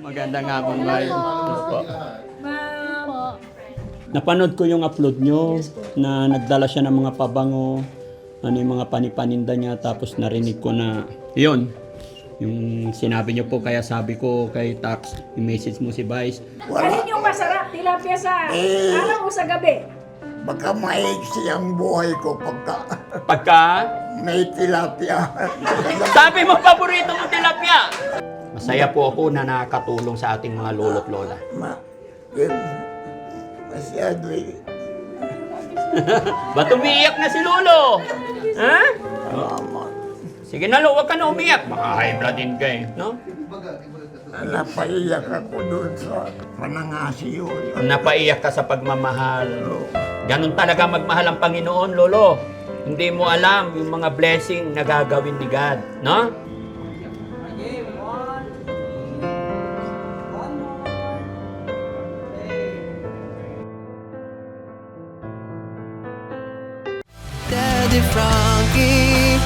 Magandang hapon, Bay. Opo. Ma'am. Napanood ko yung upload nyo na nagdala siya ng mga pabango, ano yung mga panipaninda niya, tapos narinig ko na, yun, yung sinabi niyo po, kaya sabi ko kay Tax, i-message mo si Vice. Alin yung masarap? Tilapia sa araw o sa gabi? Baka maiksi ang buhay ko Pagka, may tilapia. sabi mo, paborito mo tilapia! Masaya po ako na nakatulong sa ating mga lolo't lola. Yun, masyado eh. Ba't umiiyak na si Lolo? Ha? Mama, Sige na, Lo, huwag ka na umiyak. Maka-high blood din ka eh, no? napaiyak ako doon sa panangasiyo. Napaiyak ka sa pagmamahal. Ganun talaga magmahal ang Panginoon, Lolo. Hindi mo alam yung mga blessing na gagawin ni God, no? Daddy Frankie,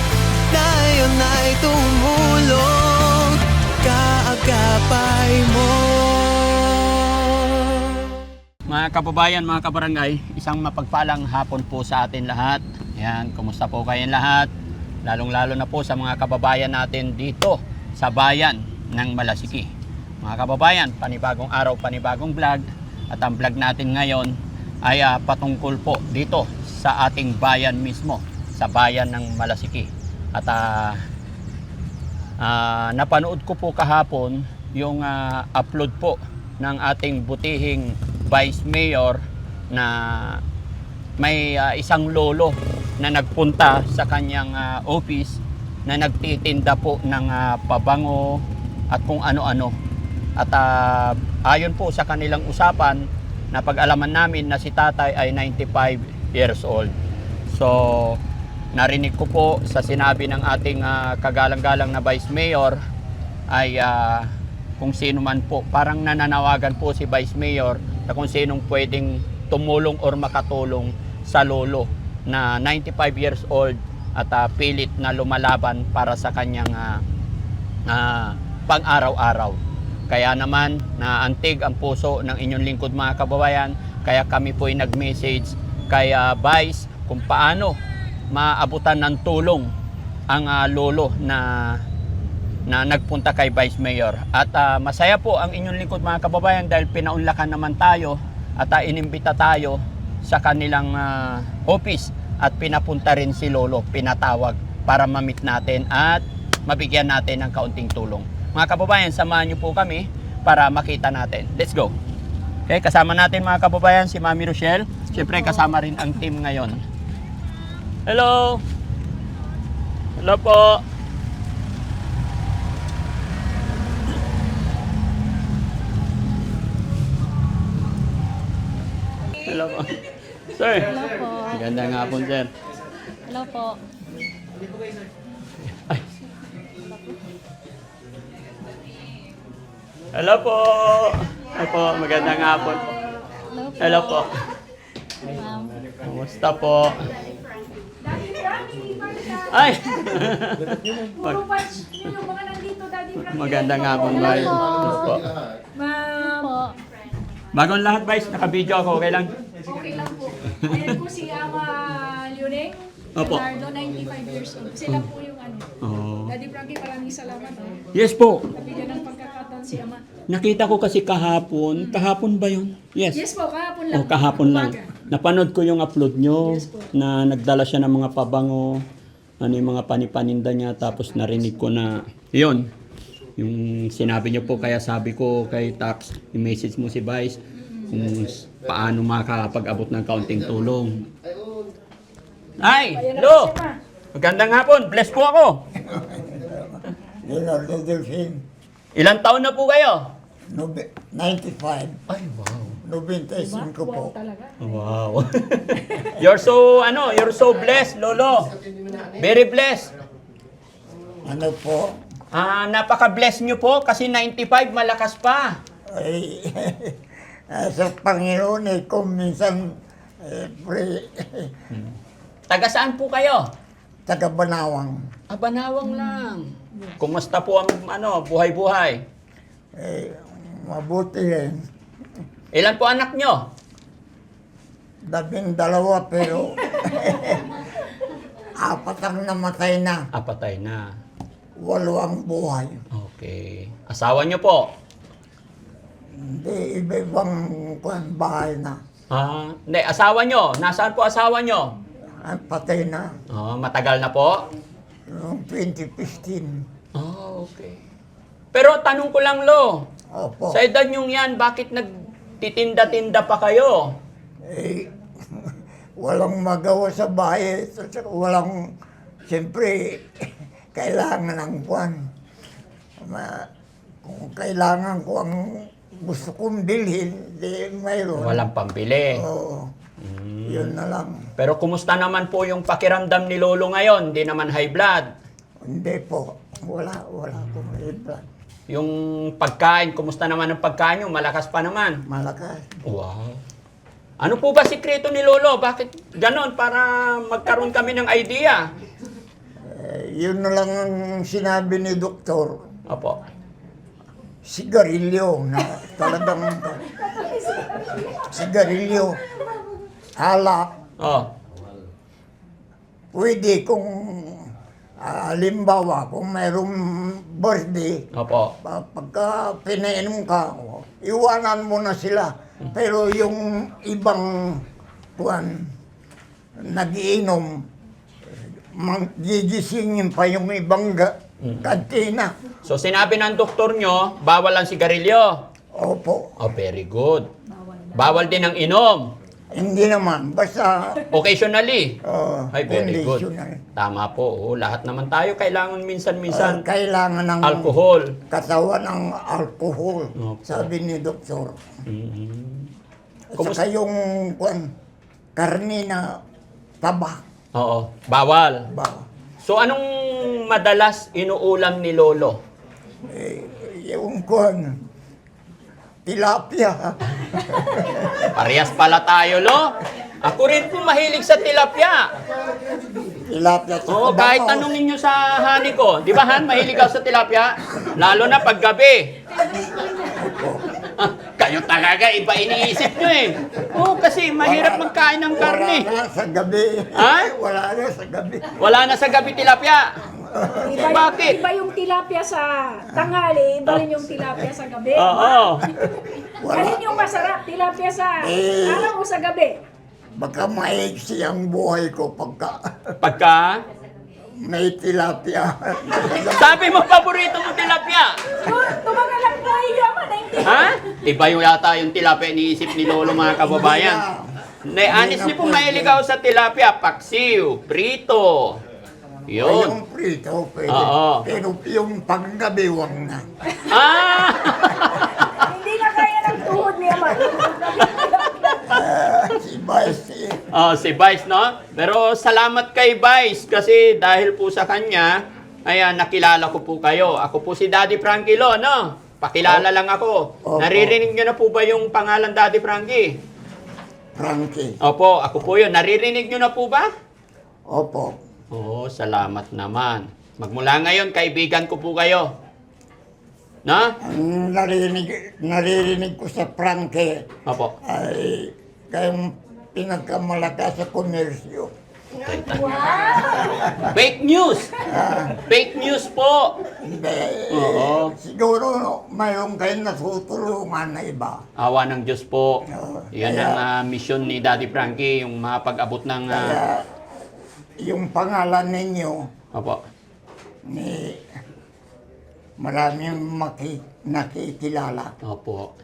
ngayon ay tumulong, kaagapay mo. Mga kababayan, mga kabarangay, isang mapagpalang hapon po sa atin lahat. Yan, kumusta po kayong lahat? Lalong-lalo na po sa mga kababayan natin dito sa bayan ng Malasiki. Mga kababayan, panibagong araw, panibagong vlog. At ang vlog natin ngayon ay patungkol po dito sa ating bayan mismo, sa bayan ng Malasiki. At napanood ko po kahapon yung upload po ng ating butihing Vice Mayor na may isang lolo na nagpunta sa kanyang office na nagtitinda po ng pabango at kung ano-ano. At ayon po sa kanilang usapan, napag-alaman namin na si tatay ay 95 years old. So, narinig ko po sa sinabi ng ating kagalang-galang na Vice Mayor ay kung sino man po, parang nananawagan po si Vice Mayor na kung sinong pwedeng tumulong or makatulong sa lolo na 95 years old at pilit na lumalaban para sa kanyang pang-araw-araw. Kaya naman, naantig ang puso ng inyong lingkod mga kababayan, kaya kami po ay nag-message kay Vice kung paano maabutan ng tulong ang lolo na nagpunta kay Vice Mayor. At masaya po ang inyong lingkod mga kababayan dahil pinaunlakan naman tayo at inimbita tayo sa kanilang office at pinapunta rin si lolo, pinatawag para ma-meet natin at mabigyan natin ng kaunting tulong. Mga kababayan, samahan niyo po kami para makita natin. Let's go! Okay, kasama natin mga kababayan si Mami Rochelle. Siyempre kasama rin ang team ngayon. Hello! Hello po! Hello po. Sir! Hello po. Magandang hapon, sir. Hello po. Ay. Hello po! Hello po, magandang hapon. Hello po. Ma'am. Kumusta po? Ay! Puro batch yung mga nandito, Daddy Frankie. Magandang hapon, Bay. Hello po. Ma'am. Bagong lahat, Vice. Naka-video ako. Okay lang? Okay lang po. Ayan po si Ama Leoneng. Opo. Leonardo, 95 years old. Sila po yung ano. Oh. Daddy Frankie, maraming salamat. Yes po. Nabigyan ng pagkakataon si Ama. Nakita ko kasi kahapon. Kahapon ba yun? Yes. Yes po, kahapon lang. Oh, kahapon lang. Umaga. Napanood ko yung upload nyo Yes po. na nagdala siya ng mga pabango, ano yung mga panipaninda niya, tapos narinig ko na, yun, yung sinabi niyo po, kaya sabi ko kay Tax, i-message mo si Vice kung paano makakapag-abot ng kaunting tulong. Ay! Ayan na Hello! po si Ma. Magandang hapon! Bless po ako! Leonardo Delfin, Ilang taon na po kayo? 95, Ay, wow! 95 Wow po. talaga. Wow! you're so blessed, Lolo! Very blessed! Ano po? Napaka-bless nyo po kasi 95 malakas pa. Ay, sa Panginoon eh, kung minsan pre, Taga saan po kayo? taga Banawang. Banawang lang. Kumusta po ang buhay-buhay? Eh, Mabuti rin. Ilan po anak nyo? 12 pero 4 ang namatay na. Patay na. 8 ang buhay. Okay. Asawa nyo po? Hindi, iba-ibang bahay na. Hindi, asawa nyo. Nasaan po asawa nyo? Ang patay na. Matagal na po? Noong 2015. Okay. Pero tanong ko lang, Lo. Opo. Sa edad nyong yan, bakit nagtitinda-tinda pa kayo? Eh, walang magawa sa bahay. Walang, siyempre, kailangan ng kwan. Kung kailangan ko ang gusto kong bilhin, di mayroon. Walang pambili. Oo. Yun na lang. Pero kumusta naman po yung pakiramdam ni Lolo ngayon? Hindi naman high blood. Hindi po. Wala akong ibla. Yung pagkain, kumusta naman ang pagkain nyo? Malakas pa naman. Malakas. Wow. Ano po ba sikreto ni Lolo? Bakit ganon? Para magkaroon kami ng idea. Yun na lang ang sinabi ni Doktor. Opo. Sigarilyo na talagang sigarilyo. Alak. Pwede kung halimbawa kung mayroong birthday, Opo. pagka pinainom ka, iwanan mo na sila. Pero yung ibang nagiinom, gigisingin pa yung ibang kantina. So sinabi ng doktor nyo, bawal ang sigarilyo. Opo. Very good. Bawal din ang inom. Hindi naman, basta Occasionally. Ay, very good. conditional. Tama po. Lahat naman tayo kailangan minsan-minsan Kailangan ng alcohol. katawan ng alcohol, Opo. sabi ni Doktor. At Kumusta- saka yung karne na taba. Oo. Bawal. Ba? So anong madalas inuulam ni Lolo? Yung tilapia. Parehas pala tayo, Lo. Ako rin po mahilig sa tilapia. Tilapia sa Oo, kahit tanungin nyo sa hani ko. Di ba, Han? Mahilig ako sa tilapia? Lalo na paggabi. Kayo talaga, iba iniisip nyo eh. Oo, kasi mahirap magkain ng karne. Wala na sa gabi. Ha? Wala na sa gabi. Wala na sa gabi tilapia. Bakit? Iba yung tilapia sa tanghali, iba rin yung tilapia sa gabi. Oo. Alin yung masarap? Tilapia sa araw o sa gabi? Baka maiksi ang buhay ko Pagka, may tilapia. sabi mo, paborito mo tilapia. Tumagal lang po yaman, Ha? Iba yung yata yung tilapia iniisip ni Lolo, mga kababayan. Honestly po, mahilig ako sa tilapia. Paksiw, prito. Yun. Yung prito, pwede. Oo. Pero yung panggabi, wag na. Ah! Hindi na kaya ng tuhod niya man. Si Vice, Si Vice, no? Pero salamat kay Vice kasi dahil po sa kanya, ayan, nakilala ko po kayo. Ako po si Daddy Frankie Lo, no? Pakilala lang ako. Opo. Naririnig nyo na po ba yung pangalan Daddy Frankie? Frankie. Opo, ako po yun. Naririnig nyo na po ba? Opo. Oo, salamat naman. Magmula ngayon, kaibigan ko po kayo. No? Ang naririnig ko sa Frankie Opo. ay kayong pinakamalakas sa komersyo. Fake news! Fake news po! Hindi, Oo. siguro mayroon kayong natutulungan na iba. Awa ng Diyos po. Oo. Yan ang mission ni Daddy Frankie, yung mapag-abot ng... Kaya yung pangalan ninyo, Opo. maraming nakikilala. Opo.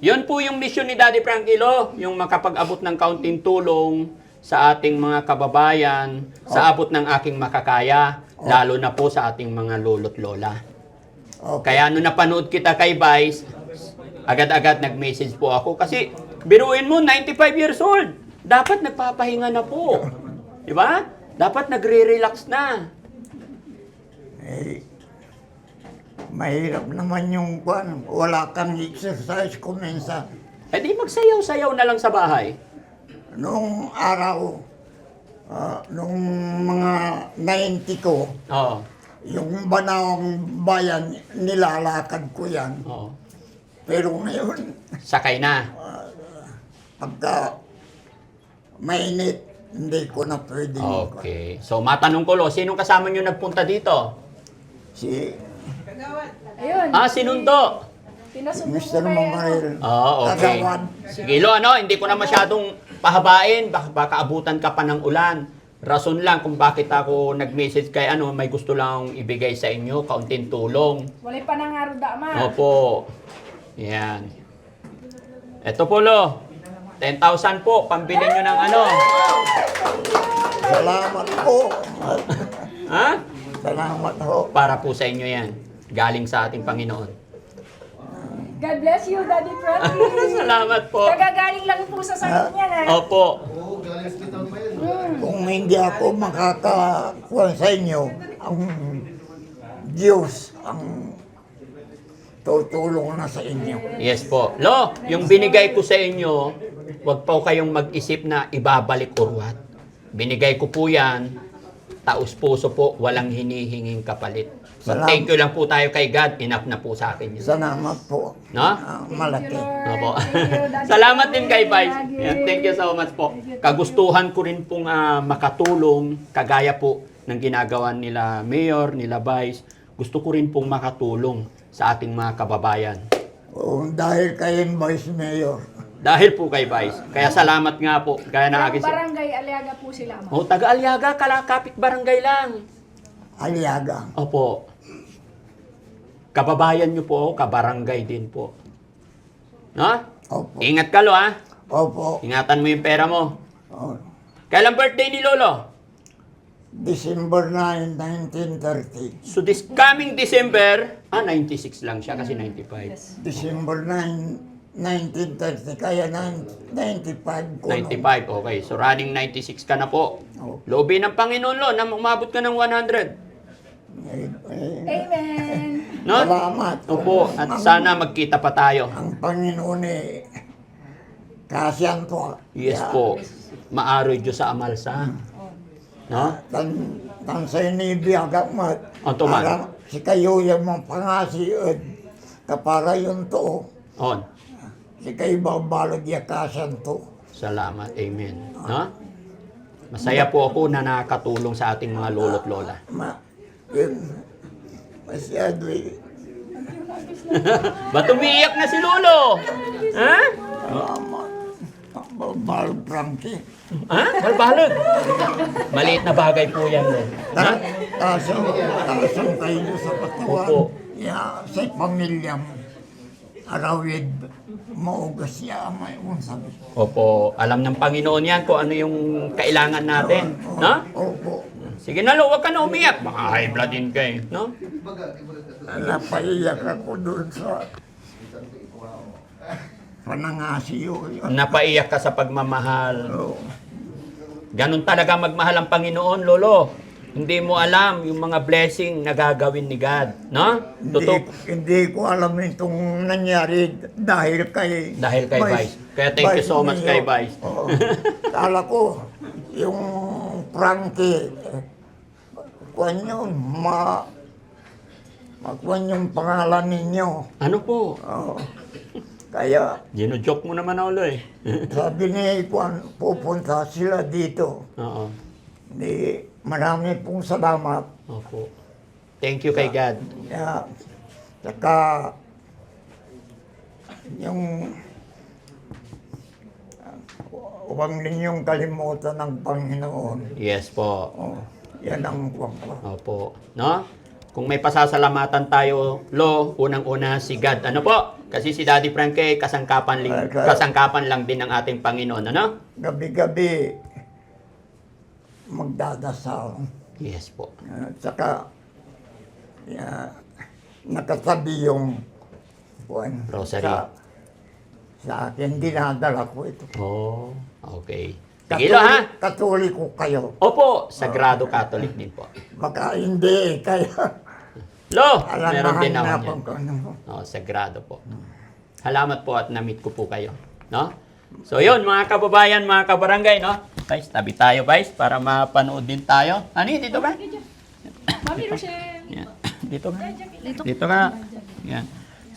Yun po yung mission ni Daddy Frankie Lo, yung makapag-abot ng kaunting tulong sa ating mga kababayan, sa abot ng aking makakaya, lalo na po sa ating mga lolo't lola. Opo. Kaya nung napanood kita kay Vice, agad-agad nag-message po ako kasi biruin mo, 95 years old. Dapat nagpapahinga na po. Di ba? Dapat nagre-relax na. Mahirap naman yung wala kang exercise kuminsan. Eh di magsayaw-sayaw na lang sa bahay. Nung araw, nung mga 90 ko, Oo. yung Banawang Bayan, nilalakad ko yan. Oo. Pero ngayon, Sakay na. pagka mainit, hindi ko na pwede. Okay. So, matanong ko, Lo, sinong kasama nyo nagpunta dito? Si Ayun. Sinundo. Pinasundo Mr. ko kay Mamaril. Okay. Kagawan. Sige, Lo, hindi ko na masyadong pahabain. Baka abutan ka pa ng ulan. Rason lang kung bakit ako nag-message kay may gusto lang ibigay sa inyo, kaunting tulong. Walay pa nang araw dama. Opo. Yan. Ito po, Lo. 10,000 po. Pambili nyo ng Salamat po. Ha? Salamat po. Para po sa inyo yan. Galing sa ating Panginoon. God bless you, Daddy Frankie. Salamat po. Kagagaling lang po sa sakit niya na. Opo. Kung hindi ako makakakuha sa inyo, ang Diyos ang tutulong na sa inyo. Yes po. Lo, yung binigay ko sa inyo, huwag po kayong mag-isip na ibabalik or what. Binigay ko po yan, taos puso po, walang hinihinging kapalit. So, Salamat. thank you lang po tayo kay God. Enough na po sa akin yun. Salamat po. No? Malaki. Opo. Thank you, Daddy Salamat din kay Frankie. Vice. Lagi. Yan, thank you so much po. Kagustuhan ko rin pong makatulong, kagaya po ng ginagawa nila Mayor, nila Vice. Gusto ko rin pong makatulong sa ating mga kababayan. Dahil kayo Vice Mayor. Dahil po kay Vice. Kaya salamat nga po. Kaya na akin Barangay Aliaga po sila. Oh, taga Aliaga, kapit barangay lang. Aliaga. Opo. Kababayan nyo po, kabarangay din po. No? Opo. Ingat ka, Lo, ha? Opo. Ingatan mo yung pera mo. Oh. Kailan birthday ni Lolo? December 9, 1930. So this coming December, 96 lang siya kasi 95. December 9, 1930. Kaya 95 ko. 95, okay. So running 96 ka na po. Oh. Loobin ng Panginoon, Lo, na umabot ka ng 100. Amen. No? Salamat. Opo, at sana magkita pa tayo. Ang Panginoon kasyan po. Yes po. Maaroy Diyos sa amalsa. No? Tan sa inibiyagak mo. Ang tuman. Si kayo yung mga pangasiod. Kapara yun to. On. Si kayo babalog yung kasyan to. Salamat. Amen. No? Masaya po ako na nakatulong sa ating mga lolo't lola. Yun. Masyado Ba't umiiyak na si Lolo? Ha? Salamat. Babalog Frankie. Ha? Balbalog. Maliit na bagay po yan. Ha? Tasang kayo sa katawan. Opo. Sa pamilya mo. Arawid, maugas siya may unsabi. Opo. Alam ng Panginoon yan kung ano yung kailangan natin. No? Opo. Sige na, Lo. Huwag ka na umiyak. Baka high blood din kayo. No? Napaiyak ako doon sa panangasiyo. Napaiyak ka sa pagmamahal. Oo. Ganun talaga magmahal ang Panginoon, Lolo. Hindi mo alam yung mga blessing na gagawin ni God. No? Hindi ko alam itong nangyari dahil kay Vice. Kaya thank you so much kay Vice. Oo. Kala ko, yung Frankie, kuwan yun, kuwan yung pangalan ninyo. Ano po? Oo. Kaya, Gino-joke mo naman, Lolo eh. sabi ni Kuwan, pupunta sila dito. Oo. Marami pong salamat. Opo. Thank you kay God. Kaya, saka, yung huwag ninyong kalimutan ng Panginoon. Yes po. Oh, yan ang kuwan ko. Opo. No? Kung may pasasalamatan tayo, Lo, unang-una si God. Ano po? Kasi si Daddy Frankie, kasangkapan lang din ng ating Panginoon. Ano? Gabi-gabi, magdadasal. Yes po. At saka, nakatabi yung kuwan. Rosary. Sa akin, dinadala ko ito. Oh, okay. Sige, Lo, ha? Katoliko kayo. Opo, Sagrado Catholic din po. Baka hindi, kaya Lo, meron din ako alanahan yan. ko ano. Oh, Sagrado po. Salamat po at na-meet ko po kayo. No? So yun, mga kababayan, mga kabarangay, no? Vice, tabi tayo, Vice, para mapanood din tayo. Ano yun, dito ba? Mami Rochelle. Yan. Dito ka. Dito ka. Yan.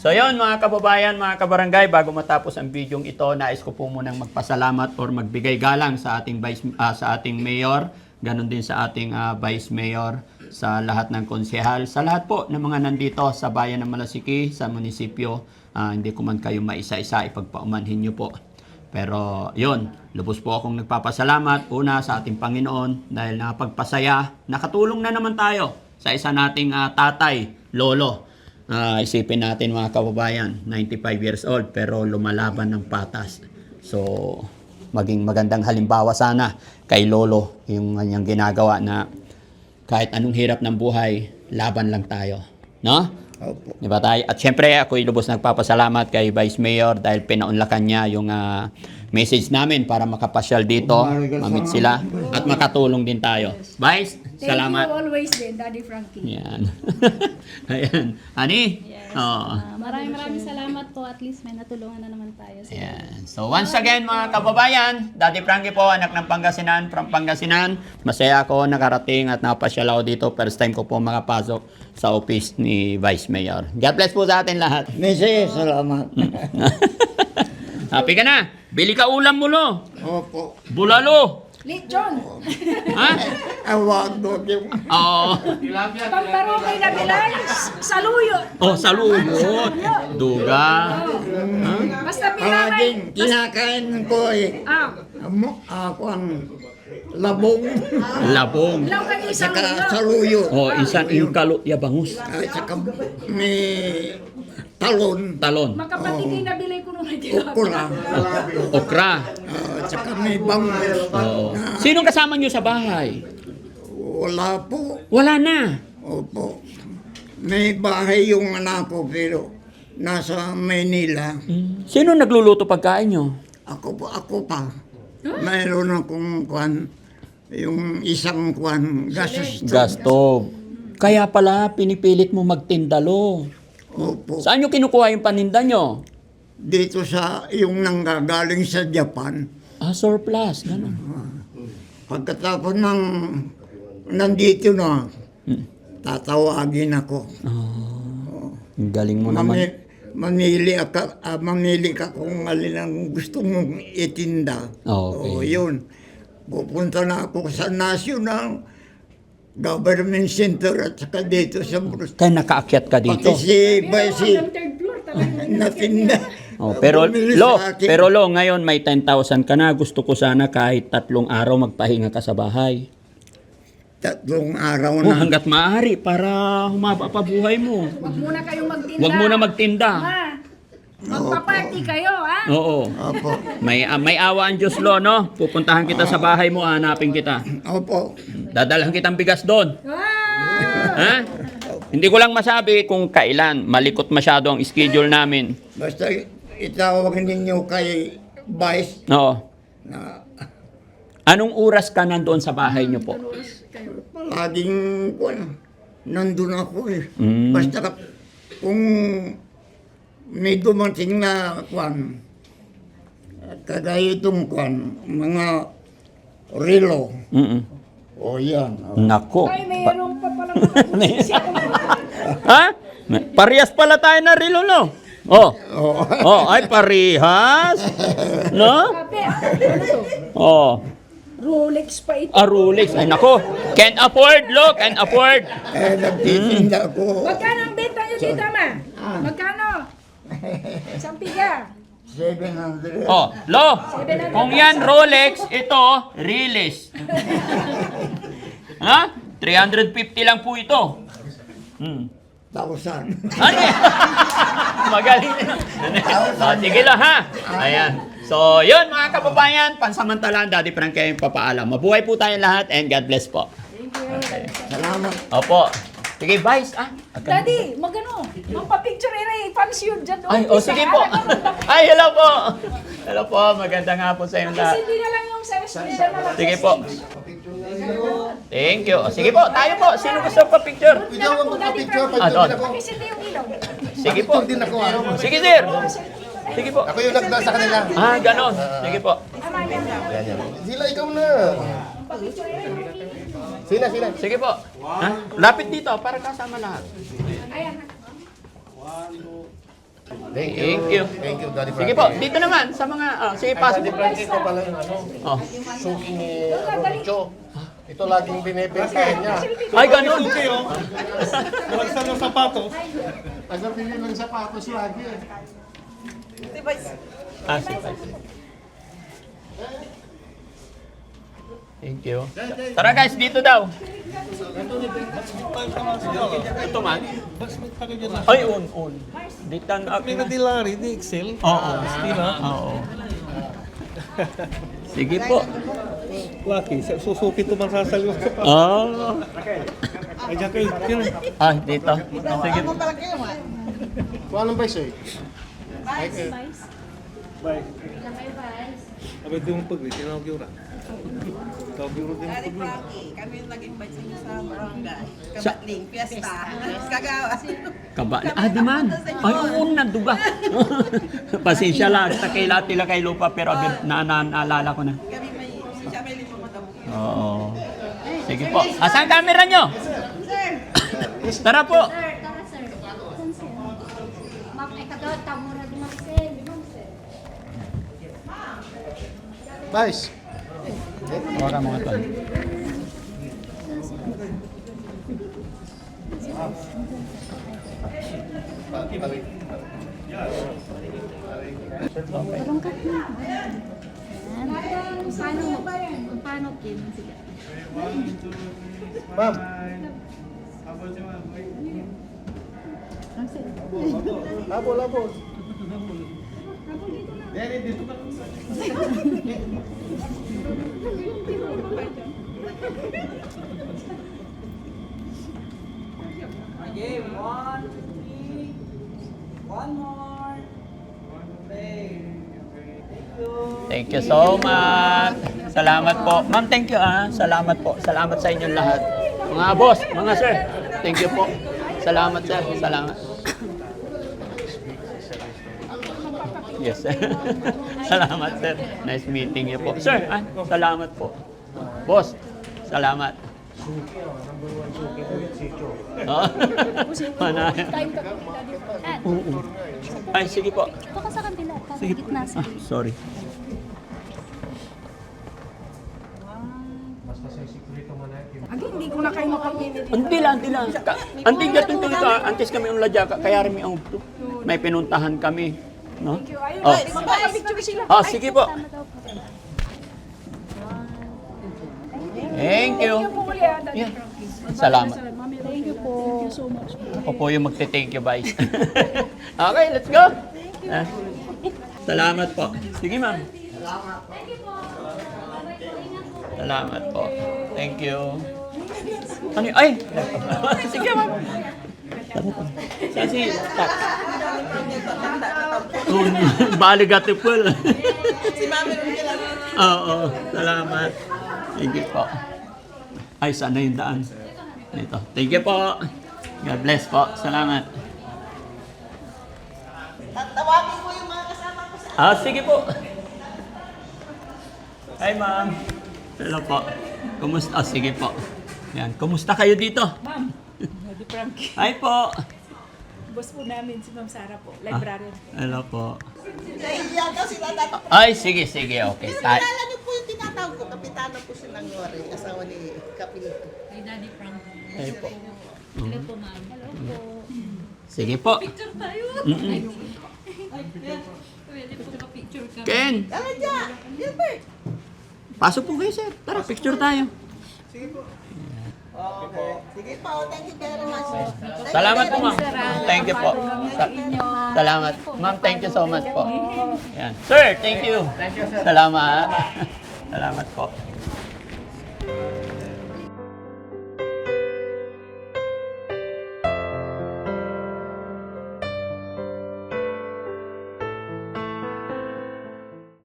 So yun mga kababayan, mga kabarangay, bago matapos ang videong ito, nais ko po munang magpasalamat or magbigay galang sa ating sa ating mayor, ganun din sa ating vice mayor, sa lahat ng konsehal, sa lahat po ng mga nandito sa bayan ng Malasiki, sa munisipyo. Hindi ko man kayo maisa-isa, ipagpaumanhin niyo po. Pero yun, lubos po akong nagpapasalamat una sa ating Panginoon dahil nakapagpasaya, nakatulong na naman tayo sa isa nating tatay, lolo. Isipin natin mga kababayan, 95 years old pero lumalaban ng patas. So, maging magandang halimbawa sana kay lolo yung kanyang ginagawa na kahit anong hirap ng buhay, laban lang tayo. No? Opo. Diba tayo? At syempre, ako'y lubos nagpapasalamat kay Vice Mayor dahil pinaunlakan niya yung message namin para makapasyal dito, mamit sila, at makatulong din tayo. Vice, Thank salamat. you always din, Daddy Frankie. Yan. Ayan. Ani? Yes. Oo. Maraming salamat po. At least may natulungan na naman tayo. Ayan. So once again mga kababayan, Daddy Frankie po, anak ng Pangasinan, from Pangasinan. Masaya ako nakarating at napasyal ako dito. First time ko po makapasok sa office ni Vice Mayor. God bless po sa atin lahat. Mese, salamat. Happy ka na? Bili ka ulam mo lo. Opo. Bulalo. Lechon, Ha? Awag doon yung... Oo. pambarokay na bilay, saluyot. Oh, saluyot. Duga. Basta pinamay. Palaging kinakain ko eh. Ako ang labong, Labong. Ilaw ka ni saka saluyot. saluyot. Oh, isa yung kalo ya bangus. At saka may talon, Talon. Makapatid na bilay ko nung okra, Okra. at saka may bangus. Oo. Sino kasama nyo sa bahay? Wala po. Wala na. Opo. May bahay yung anak ko pero nasa Manila. Sino nagluluto pagkain nyo? Ako pa. Mayroon akong kwan, yung isang kwan, gasos. Gas stove. Kaya pala pinipilit mo magtindalo. Opo. Saan nyo kinukuha yung paninda nyo? Dito sa, yung nanggagaling sa Japan. Surplus. Ganun. Pagkatapos ng nandito na, tatawagin ako. Ang galing mo naman. Mamili ka kung alin ang gusto mong itinda. Okay. O yun. Pupunta na ako sa National Government Center at saka dito sa Bruce. Kaya nakaakyat ka dito. Pati si Baisi Third floor talaga. natinda. Oh, pero Bumili lo, sa akin. pero lo, ngayon may 10,000 ka na. Gusto ko sana kahit 3 araw magpahinga ka sa bahay. 3 araw Oh, na. hanggat maaari para humaba pa buhay mo. Huwag muna kayong magtinda. Huwag muna magtinda. Ma, magpa-party kayo, ha? Oo. Opo. May awa ang Diyos, lo, no? Pupuntahan kita sa bahay mo, hanapin kita. Opo. Dadalhan kitang bigas doon. Wow! Ha? Hindi ko lang masabi kung kailan. Malikot masyado ang schedule namin. Basta itawag ninyo kay Vice Oo. na Anong oras ka nandoon sa bahay niyo po? palaging kwan, nandun ako eh. Mm. Basta kung may dumating na kwan, kagaya itong kwan, mga relo. O yan. Nako. Ay, mayroong pa palang nakapusisi ako. Ha? Parehas pala tayo na relo, no? Oh, ay parehas. No? Kape, ano to? Oh, Rolex pa ito. Rolex. Ay nako. Can afford, look, can afford. Nagtitinda ko. Magkano ang benta nyo dito, ma? Magkano? Isang piga. 700. Oh, lo. Kung yan Rolex, ito Riles. Ha? 350 lang po ito. 1,000. Ano? Magaling na. Sige lang ha. Ayan. So, yun mga kababayan, pansamantalaan, Daddy Frankie yung papaalam. Mabuhay po tayong lahat and God bless po. Salamat. Opo. Sige, Vice. Daddy, magano? Magpa-picture rin. Fancy yun dyan. Ay, sige po. Ay, hello po. Hello po. Maganda nga po sa inyong lahat. Kasi hindi na lang yung size. Hindi na lang. Sige po. Thank you. Sige po, tayo po. Sino gusto pa-picture? Ikaw ang magpa-picture. Doon. Kasi hindi yung ilaw. Sige po. Sige, sir. Sige po. Ako yung nagdala sa kanila. Ganon. Sige po. Sila, ikaw na. Sila. Sige po. Lapit dito para kasama lahat. Ayan. Thank you. Thank you, Daddy Sige po, dito naman sa mga... sige, pasok Daddy po. Frankie, ito pala yung Oh. suki ni Rodjo. Ito laging binibentahan niya. Ay, ganun. Malagsan ng sapatos. Tagapili ng sapatos lagi eh. Sige. Thank you. Tara guys, dito daw. Ito man. Ay, on. Dito na May nadilari, di Excel. Oo. Stina. Oo. Sige po. Lucky, susuki ito man sasaliw sa sapatos. Oh. Ay, dyan kayo. Yun. Ah, dito. Sige. Anong ba siya? Vice. Bye. May vice. Abay, di mo pagli. Tinawag yun ra. Tawag yun din Daddy pagli. Frankie, kami yung nag-invite sa inyo sa barangay. Sa- Kabatling, Fiesta. Kagawa. Kaba. Di man. Ay, oo, nanduga. Pasensya lang. Sa tila kay lupa, pero naalala ko na. Kami may, siya may lima matabo. Oo. Sige po. Asan camera nyo? Tara po. Sir, tara sir. Saan sir? Ma'am, ay kadot, tamura di Marcel. Vice. Wala mga to. Parang cut na. Paano Kim? Sige. Ma'am. Labol. Okay, 1, 2, 3. One more. Thank you so much. Salamat po. Ma'am, thank you Salamat po. Salamat sa inyong lahat. Mga boss, mga sir. Thank you po. Salamat sir. Salamat. Yes sir. Salamat sir. Nice meeting you po. Sir, salamat po. Boss, salamat. Oo. Manaya. Oo. Ay, sige po. Ito ka sa kanila. Sige po. Gitna sir. Sorry. Hindi ko na kayo mapag-init. Hindi lang. Anting gatong ito, antes kami ang ladya, kaya rin may angto. May pinuntahan kami. No? Ayun, Oh. magpapapicture sila. Sige po. Tama daw po. Thank you. Thank you po ulit, Daddy Yeah. Frankie. Salamat. Thank you po. Thank you so much. Ako po yung magte-thank you, bye. Okay, let's go. Salamat po. Sige, ma'am. Salamat po. Thank you. Ano yun? Ay! Sige, ma'am. Saan si Tak? Baligatipul. Si Mami rin kailan. Oo, salamat. Thank you po. Ay, sana yung daan. Ito. Thank you po. God bless po. Salamat. Tawagin mo yung mga kasama ko sa... Sige po. Hi, ma'am. Hello po. Kumusta? Sige po. Yan. Kumusta kayo dito? Ma'am, Daddy Frankie. Hi po. Boss po namin si Ma'am Sara po, librarian. Hello po. Naiiyak daw sila dati. Ay, sige. Okay. Kilala niyo po yung tinatawag ko, Kapitano po si Langore, asawa ni Kapilito. Kay Daddy Frankie. Hi po. Hello po ma'am. Hello po. Sige po. Picture tayo. Mm-mm. Pwede po ka-picture ka. Ken, Tara dyan! Gilbert! pasok po kayo, sir. Tara, picture tayo. Okay. Sige po, thank you very much. Salamat po, ma'am. Thank you po. Salamat. Ma'am, thank you so much po. Yan. Sir, thank you. Salamat. Salamat po.